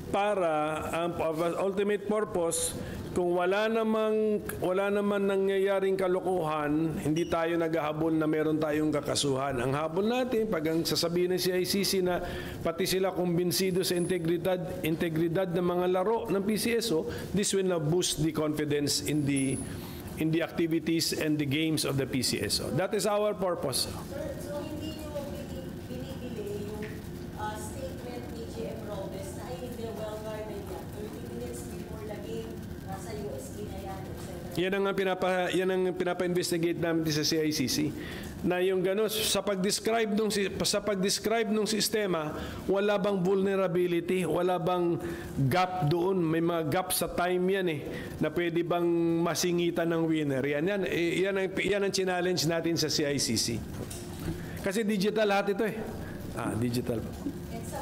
para ang ultimate purpose, kung wala naman nangyayaring kalokohan, hindi tayo naghahabol na meron tayong kakasuhan. Ang habol natin, pag ang sasabihin ng CICC na pati sila kumbinsido sa integridad ng mga laro ng PCSO, this will now boost the confidence in the activities and the games of the PCSO. That is our purpose. So hindi nyo binibili yung statement ni GM Robes na ay hindi well-guarded yan. 30 minutes before the game, nasa UST na yan, etc. Yan ang pinapa-investigate namin sa CICC. Na yung gano'n, sa pag-describe ng sistema, wala bang vulnerability, wala bang gap doon, may mga gap sa time yan na pwede bang masingitan ng winner. Yan ang challenge natin sa CICC. Kasi digital lahat ito digital. And sa